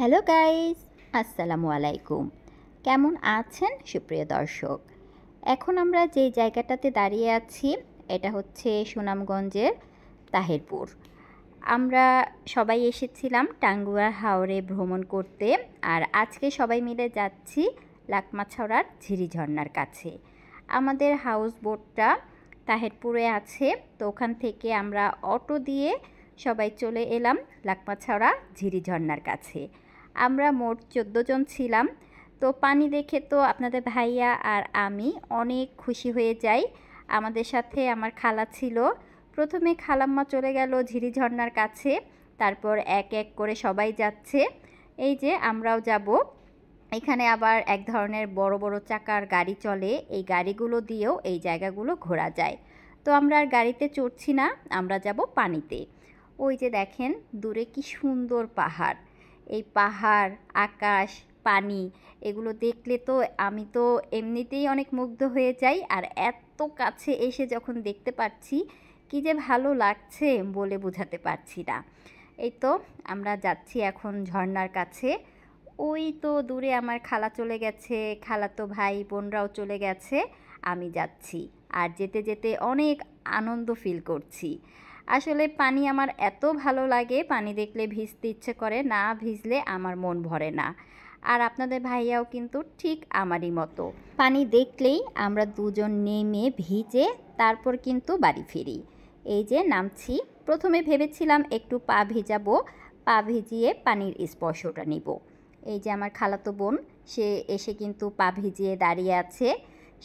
Hello guys, আসসালামু আলাইকুম। কেমন আছেন সুপ্রিয় দর্শক? এখন আমরা যে জায়গাটাতে দাঁড়িয়ে আছি এটা হচ্ছে সুনামগঞ্জের তাহিরপুর। আমরা সবাই এসেছিলাম টাঙ্গুয়ার হাওরে ভ্রমণ করতে, আর আজকে সবাই মিলে যাচ্ছি লাকমাছড়ার ঝিরি ঝর্ণার কাছে। আমাদের হাউস বোটটা তাহিরপুরে আছে, তো ওখান থেকে আমরা অটো দিয়ে সবাই চলে এলাম লাকমাছড়া ঝিরি ঝর্ণার কাছে। আমরা মোট 14 জন ছিলাম। তো পানি দেখে তো আপনাদের ভাইয়া আর আমি অনেক খুশি হয়ে যাই। আমাদের সাথে আমার খালা ছিল। প্রথমে খালাম্মা চলে গেল ঝিরি ঝর্ণার কাছে, তারপর এক এক করে সবাই যাচ্ছে। এই যে আমরাও যাব। এখানে আবার এক ধরনের বড় বড় চাকার গাড়ি চলে, এই গাড়িগুলো দিয়েও এই জায়গাগুলো ঘোরা যায়। তো আমরা আর গাড়িতে চড়ছি না, আমরা যাব পানিতে। ওই যে দেখেন দূরে কি সুন্দর পাহাড়, এই পাহাড়, আকাশ, পানি এগুলো দেখলে তো আমি তো এমনিতেই অনেক মুগ্ধ হয়ে যাই, আর এত কাছে এসে যখন দেখতে পাচ্ছি কি যে ভালো লাগছে বলে বোঝাতে পারছি না। এই তো আমরা যাচ্ছি এখন ঝর্ণার কাছে। ওই তো দূরে আমার খালা চলে গেছে, খালাতো ভাই বোনরাও চলে গেছে, আমি যাচ্ছি। আর যেতে যেতে অনেক আনন্দ ফিল করছি। আসলে পানি আমার এত ভালো লাগে, পানি দেখলে ভিজতে ইচ্ছে করে, না ভিজলে আমার মন ভরে না। আর আপনাদের ভাইয়াও কিন্তু ঠিক আমারই মতো, পানি দেখলেই আমরা দুজন নেমে ভিজে তারপর কিন্তু বাড়ি ফিরি। এই যে নামছি, প্রথমে ভেবেছিলাম একটু পা ভিজাবো, পা ভিজিয়ে পানির স্পর্শটা নিব। এই যে আমার খালাতো বোন, সে এসে কিন্তু পা ভিজিয়ে দাঁড়িয়ে আছে,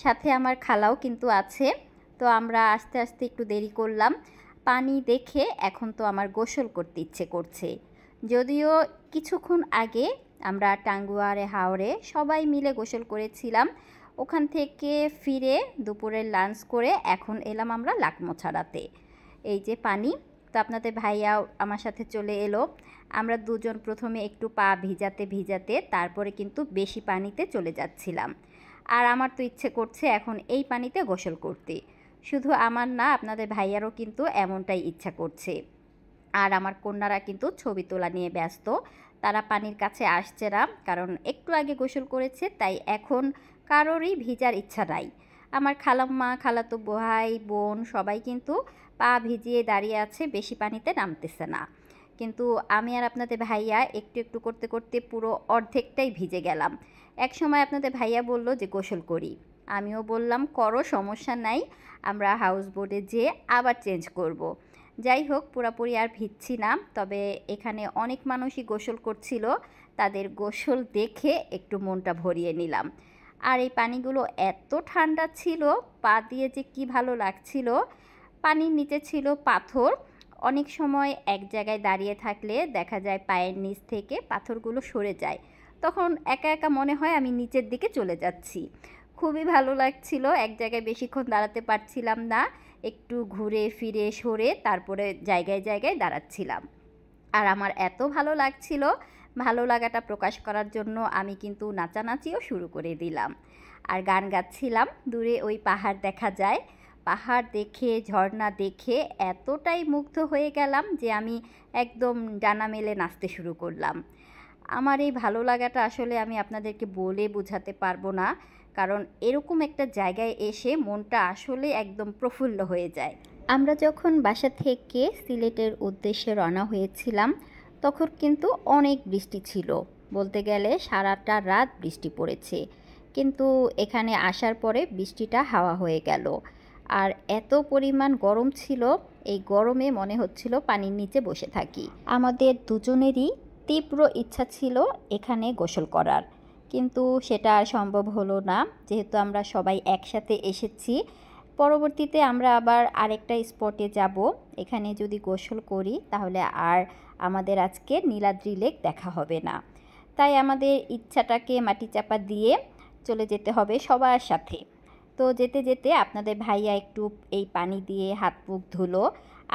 সাথে আমার খালাও কিন্তু আছে। তো আমরা আস্তে আস্তে একটু দেরি করলাম। পানি দেখে এখন তো আমার গোসল করতে ইচ্ছে করছে। যদিও কিছুক্ষণ আগে আমরা টাঙ্গুয়ারে হাওরে সবাই মিলে গোসল করেছিলাম। ওখান থেকে ফিরে দুপুরের লাঞ্চ করে এখন এলাম আমরা লাকমাছড়াতে। এই যে পানি, তো আপনাদের ভাইয়াও আমার সাথে চলে এলো। আমরা দুজন প্রথমে একটু পা ভিজাতে ভিজাতে তারপরে কিন্তু বেশি পানিতে চলে যাচ্ছিলাম। আর আমার তো ইচ্ছে করছে এখন এই পানিতে গোসল করতে। শুধু আমার না, আপনাদের ভাইয়ারও কিন্তু এমনটাই ইচ্ছা করছে। আর আমার কন্যারা কিন্তু ছবি তোলা নিয়ে ব্যস্ত, তারা পানির কাছে আসছে না, কারণ একটু আগে গোসল করেছে, তাই এখন কারোরই ভিজার ইচ্ছা নাই। আমার খালাম্মা, খালাতো ভাই বোন সবাই কিন্তু পা ভিজিয়ে দাঁড়িয়ে আছে, বেশি পানিতে নামতেছে না। কিন্তু আমি আর আপনাদের ভাইয়া একটু একটু করতে করতে পুরো অর্ধেকটাই ভিজে গেলাম। এক সময় আপনাদের ভাইয়া বলল যে গোসল করি, আমিও বললাম করো, সমস্যা নাই, আমরা হাউস বোটে যেয়ে আবার চেঞ্জ করব। যাই হোক, পুরোপুরি আর ভিজছি না, তবে এখানে অনেক মানুষই গোসল করছিল, তাদের গোসল দেখে একটু মনটা ভরিয়ে নিলাম। আর এই পানিগুলো এত ঠান্ডা ছিল, পা দিয়ে যে কি ভালো লাগছিল। পানির নিচে ছিল পাথর, অনেক সময় এক জায়গায় দাঁড়িয়ে থাকলে দেখা যায় পায়ের নিচ থেকে পাথরগুলো সরে যায়, তখন একা একা মনে হয় আমি নিচের দিকে চলে যাচ্ছি। খুবই ভালো লাগছিল, এক জায়গায় বেশিক্ষণ দাঁড়াতে পারছিলাম না, একটু ঘুরে ফিরে সরে তারপরে জায়গায় জায়গায় দাঁড়াচ্ছিলাম। আর আমার এত ভালো লাগছিল, ভালো লাগাটা প্রকাশ করার জন্য আমি কিন্তু নাচানাচিও শুরু করে দিলাম আর গান গাচ্ছিলাম। দূরে ওই পাহাড় দেখা যায়, পাহাড় দেখে ঝর্ণা দেখে এতটাই মুগ্ধ হয়ে গেলাম যে আমি একদম ডানা মেলে নাচতে শুরু করলাম। আমার এই ভালো লাগাটা আসলে আমি আপনাদেরকে বলে বোঝাতে পারবো না, কারণ এরকম একটা জায়গায় এসে মনটা আসলে একদম প্রফুল্ল হয়ে যায়। আমরা যখন বাসা থেকে সিলেটের উদ্দেশ্যে রওনা হয়েছিলাম তখন কিন্তু অনেক বৃষ্টি ছিল, বলতে গেলে সারাটা রাত বৃষ্টি পড়েছে, কিন্তু এখানে আসার পরে বৃষ্টিটা হাওয়া হয়ে গেল। আর এত পরিমাণ গরম ছিল, এই গরমে মনে হচ্ছিল পানির নিচে বসে থাকি। আমাদের দুজনেরই তীব্র ইচ্ছা ছিল এখানে গোসল করার, কিন্তু সেটা আর সম্ভব হলো না, যেহেতু আমরা সবাই একসাথে এসেছি। পরবর্তীতে আমরা আবার আরেকটা স্পটে যাব, এখানে যদি গোসল করি তাহলে আর আমাদের আজকে নীলাদ্রি লেক দেখা হবে না, তাই আমাদের ইচ্ছাটাকে মাটি চাপা দিয়ে চলে যেতে হবে সবার সাথে। তো যেতে যেতে আপনাদের ভাইয়া একটু এই পানি দিয়ে হাত মুখ ধুলো,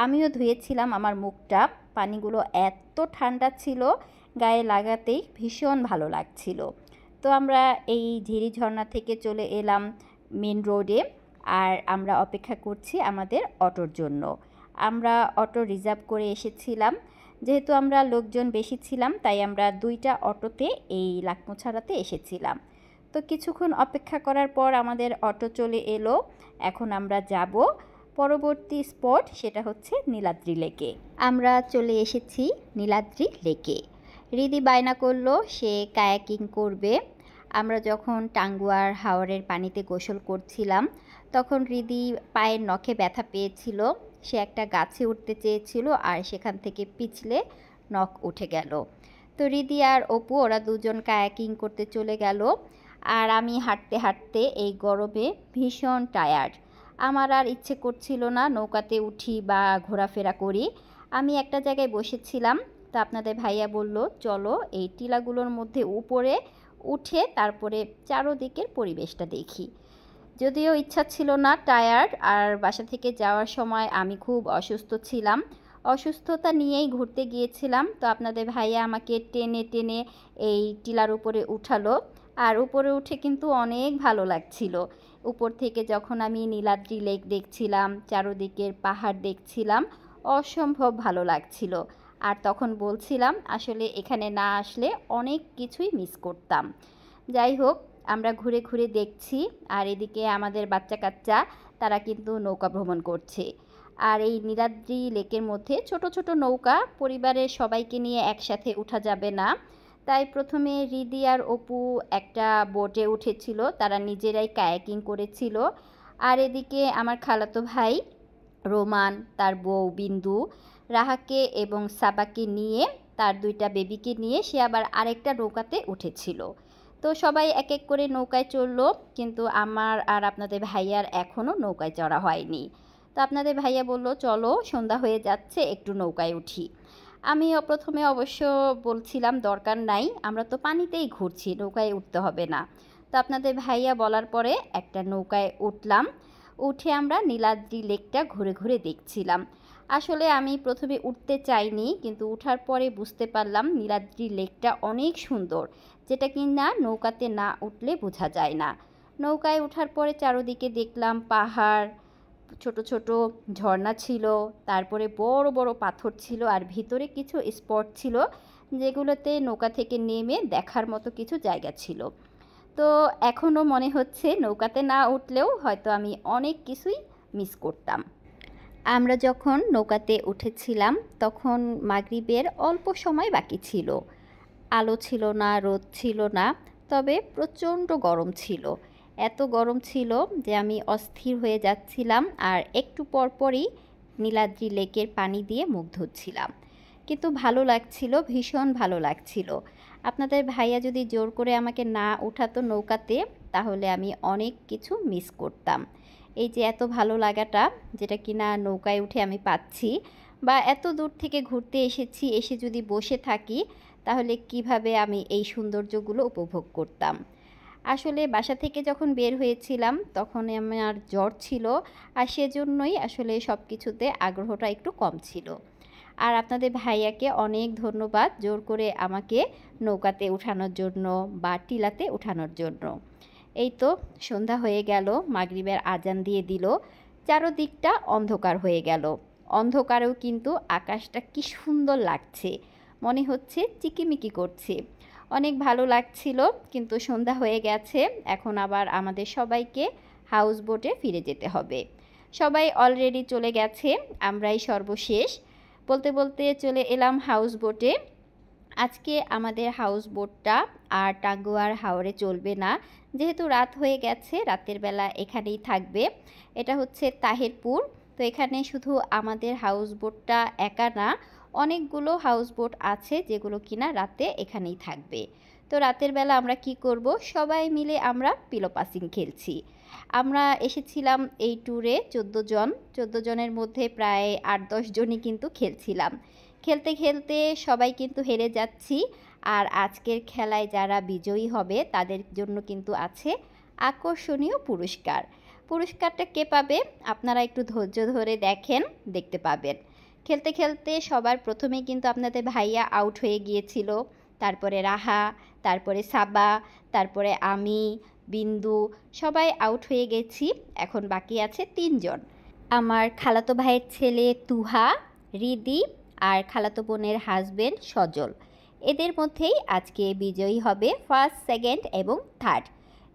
আমিও ধুয়েছিলাম আমার মুখটা। পানিগুলো এত ঠান্ডা ছিল, গায়ে লাগাতেই ভীষণ ভালো লাগছিল। তো আমরা এই ঝিরি ঝর্ণা থেকে চলে এলাম মেন রোডে, আর আমরা অপেক্ষা করছি আমাদের অটোর জন্য। আমরা অটো রিজার্ভ করে এসেছিলাম, যেহেতু আমরা লোকজন বেশি ছিলাম তাই আমরা 2টা অটোতে এই লাকমুছাড়াতে এসেছিলাম। তো কিছুক্ষণ অপেক্ষা করার পর আমাদের অটো চলে এলো। এখন আমরা যাব পরবর্তী স্পট, সেটা হচ্ছে নীলাদ্রি লেকে। আমরা চলে এসেছি নীলাদ্রি লেকে। রিদি বায়না করলো সে কায়াকিং করবে। আমরা যখন টাঙ্গুয়ার হাওরের পানিতে গোসল করছিলাম তখন রিদি পায়ের নখে ব্যথা পেয়েছিল। সে একটা গাছে উঠতে চেয়েছিল আর সেখান থেকে পিছলে নখ উঠে গেল। তো রিদি আর অপু ওরা দুজন কায়াকিং করতে চলে গেল। আর আমি হাঁটতে হাঁটতে এই গরমে ভীষণ টায়ার্ড। আমার আর ইচ্ছে করছিল না নৌকাতে উঠি বা ঘোরাফেরা করি। আমি একটা জায়গায় বসেছিলাম। তো আপনাদের ভাইয়া বলল চলো এই টিলাগুলোর মধ্যে উপরে উঠে তারপরে চারোদিকের পরিবেশটা দেখি। যদিও ইচ্ছা ছিল না, টায়ার্ড, আর বাসা থেকে যাওয়ার সময় আমি খুব অসুস্থ ছিলাম। অসুস্থতা নিয়েই ঘুরতে গিয়েছিলাম। তো আপনাদের ভাইয়া আমাকে টেনে টেনে এই টিলার উপরে উঠালো। আর উপরে উঠে কিন্তু অনেক ভালো লাগছিল। উপর থেকে যখন আমি নীলাদ্রি লেক দেখছিলাম, চারোদিকের পাহাড় দেখছিলাম, অসম্ভব ভালো লাগছিল। আর তখন বলছিলাম আসলে এখানে না আসলে অনেক কিছুই মিস করতাম। যাই হোক, আমরা ঘুরে ঘুরে দেখছি আর এদিকে আমাদের বাচ্চা কাচ্চা তারা কিন্তু নৌকা ভ্রমণ করছে। আর এই নীলাদ্রি লেকের মধ্যে ছোট ছোট নৌকা, পরিবারের সবাইকে নিয়ে একসাথে উঠা যাবে না। তাই প্রথমে রিদি আর অপু একটা বোটে উঠেছিল, তারা নিজেরাই কায়াকিং করেছিল। আর এদিকে আমার খালাতো ভাই রোমান, তার বউ বিন্দু, রাহাকে এবং সাবাকে নিয়ে, তার 2টা বেবিকে নিয়ে সে আবার আরেকটা নৌকাতে উঠেছিল। তো সবাই এক এক করে নৌকায় চললো, কিন্তু আমার আর আপনাদের ভাইয়ার এখনও নৌকায় চড়া হয়নি। তো আপনাদের ভাইয়া বলল চলো সন্ধ্যা হয়ে যাচ্ছে একটু নৌকায় উঠি। আমিও প্রথমে অবশ্য বলছিলাম দরকার নাই, আমরা তো পানিতেই ঘুরছি, নৌকায় উঠতে হবে না। তো আপনাদের ভাইয়া বলার পরে একটা নৌকায় উঠলাম। উঠে আমরা নীলাদ্রি লেকটা ঘুরে ঘুরে দেখছিলাম। আসলে আমি প্রথমে উঠতে চাইনি, কিন্তু উঠার পরে বুঝতে পারলাম নীলাদ্রি লেকটা অনেক সুন্দর, যেটা কি না নৌকাতে না উঠলে বোঝা যায় না। নৌকায় ওঠার পরে চারদিকে দেখলাম পাহাড়, ছোট ছোট ঝর্ণা ছিল, তারপরে বড় বড় পাথর ছিল, আর ভিতরে কিছু স্পট ছিল যেগুলোতে নৌকা থেকে নেমে দেখার মতো কিছু জায়গা ছিল। তো এখনও মনে হচ্ছে নৌকাতে না উঠলেও হয়তো আমি অনেক কিছুই মিস করতাম। আমরা যখন নৌকাতে উঠেছিলাম তখন মাগরিবের অল্প সময় বাকি ছিল। আলো ছিল না, রোদ ছিল না, তবে প্রচণ্ড গরম ছিল। এত গরম ছিল যে আমি অস্থির হয়ে যাচ্ছিলাম আর একটু পরপরই নীলাদ্রি লেকের পানি দিয়ে মুখ ধুচ্ছিলাম। কিন্তু ভালো লাগছিল, ভীষণ ভালো লাগছিল। আপনাদের ভাইয়া যদি জোর করে আমাকে না উঠাতো নৌকাতে তাহলে আমি অনেক কিছু মিস করতাম। এই যে এত ভালো লাগাটা যেটা কিনা নৌকায় উঠে আমি পাচ্ছি, বা এত দূর থেকে ঘুরতে এসেছি, এসে যদি বসে থাকি তাহলে কিভাবে আমি এই সৌন্দর্যগুলো উপভোগ করতাম। আসলে বাসা থেকে যখন বের হয়েছিলাম তখন আমার জ্বর ছিল, আর সেজন্যই আসলে সব কিছুতে আগ্রহটা একটু কম ছিল। আর আপনাদের ভাইয়াকে অনেক ধন্যবাদ জোর করে আমাকে নৌকাতে উঠানোর জন্য বা টিলাতে উঠানোর জন্য। এই তো সন্ধ্যা হয়ে গেল, মাগরিবের আজান দিয়ে দিল, চারদিকটা অন্ধকার হয়ে গেল। অন্ধকারেও কিন্তু আকাশটা কি সুন্দর লাগছে, মনে হচ্ছে চিকিমিকি করছে, অনেক ভালো লাগছিল। কিন্তু সন্ধ্যা হয়ে গেছে, এখন আবার আমাদের সবাইকে হাউস বোটে ফিরে যেতে হবে। সবাই অলরেডি চলে গেছে, আমরাই সর্বশেষ। বলতে বলতে চলে এলাম হাউস বোটে। আজকে আমাদের হাউস বোটটা আর টাঙ্গুয়ার হাওরে চলবে না, যেহেতু রাত হয়ে গেছে, রাতের বেলা এখানেই থাকবে। এটা হচ্ছে তাহিরপুর। তো এখানে শুধু আমাদের হাউস বোটটা একা না, অনেকগুলো হাউস বোট আছে যেগুলো কিনা রাতে এখানেই থাকবে। তো রাতের বেলা আমরা কি করব, সবাই মিলে আমরা পিলো পাসিং খেলছি। আমরা এসেছিলাম এই ট্যুরে 14 জন, 14 জনের মধ্যে প্রায় 8-10 জনই কিন্তু খেলছিলাম। খেলতে খেলতে সবাই কিন্তু হেরে যাচ্ছি। আর আজকের খেলায় যারা বিজয়ী হবে তাদের জন্য কিন্তু আছে আকর্ষণীয় পুরস্কার। পুরস্কারটা কে পাবে আপনারা একটু ধৈর্য ধরে দেখেন, দেখতে পাবেন। খেলতে খেলতে সবার প্রথমেই কিন্তু আপনাদের ভাইয়া আউট হয়ে গিয়েছিল, তারপরে রাহা, তারপরে সাবা, তারপরে আমি, বিন্দু, সবাই আউট হয়ে গেছি। এখন বাকি আছে 3 জন, আমার খালাতো ভাইয়ের ছেলে তুহা, রিদি আর খালাতো বোনের হাজবেন্ড সজল। এদের মধ্যেই আজকে বিজয়ী হবে ফার্স্ট, সেকেন্ড এবং থার্ড।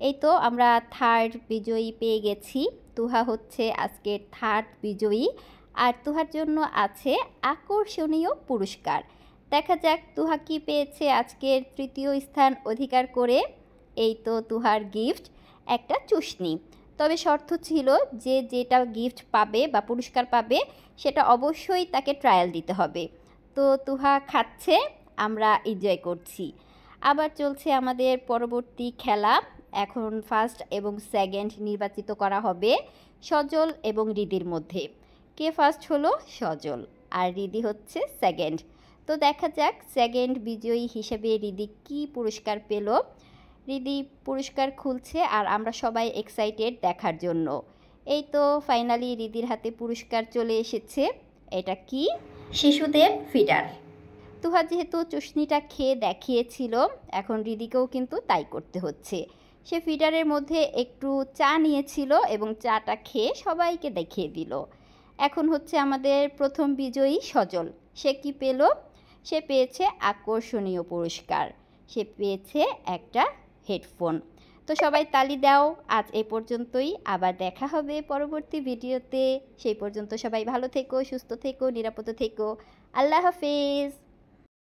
এই তো আমরা থার্ড বিজয়ী পেয়ে গেছি। তুহা হচ্ছে আজকের থার্ড বিজয়ী, আর তুহার জন্য আছে আকর্ষণীয় পুরস্কার। দেখা যাক তুহা কি পেয়েছে আজকের তৃতীয় স্থান অধিকার করে। এই তো তুহার গিফট, একটা চুষনি। তবে শর্ত ছিল যে যেটা গিফট পাবে বা পুরস্কার পাবে সেটা অবশ্যই তাকে ট্রায়াল দিতে হবে। তো তুহা খাচ্ছে, আমরা এনজয় করছি। আবার চলছে আমাদের পরবর্তী খেলা। এখন ফার্স্ট এবং সেকেন্ড নির্বাচিত করা হবে সজল এবং রিদির মধ্যে। কে ফার্স্ট হলো? সজল, আর রিদি হচ্ছে সেকেন্ড। তো দেখা যাক সেকেন্ড বিজয়ী হিসেবে রিদি কি পুরস্কার পেল। রিদি পুরস্কার খুলছে আর আমরা সবাই এক্সাইটেড দেখার জন্য। এই তো ফাইনালি রিদির হাতে পুরস্কার চলে এসেছে। এটা কি? শিশুদের ফিডার। তুহা যেহেতু চুষনিটা খেয়ে দেখিয়েছিল, এখন রিদিকেও কিন্তু তাই করতে হচ্ছে। সে ফিডারের মধ্যে একটু চা নিয়েছিল এবং চাটা খেয়ে সবাইকে দেখিয়ে দিল। এখন হচ্ছে আমাদের প্রথম বিজয়ী সজল। সে কি পেল? সে পেয়েছে আকর্ষণীয় পুরস্কার। সে পেয়েছে একটা হেডফোন। তো সবাই তালি দাও। আজ এই পর্যন্তই, আবার দেখা হবে পরবর্তী ভিডিওতে। সেই পর্যন্ত সবাই ভালো থেকো, সুস্থ থেকো, নিরাপদ থেকো। আল্লাহ হাফেজ।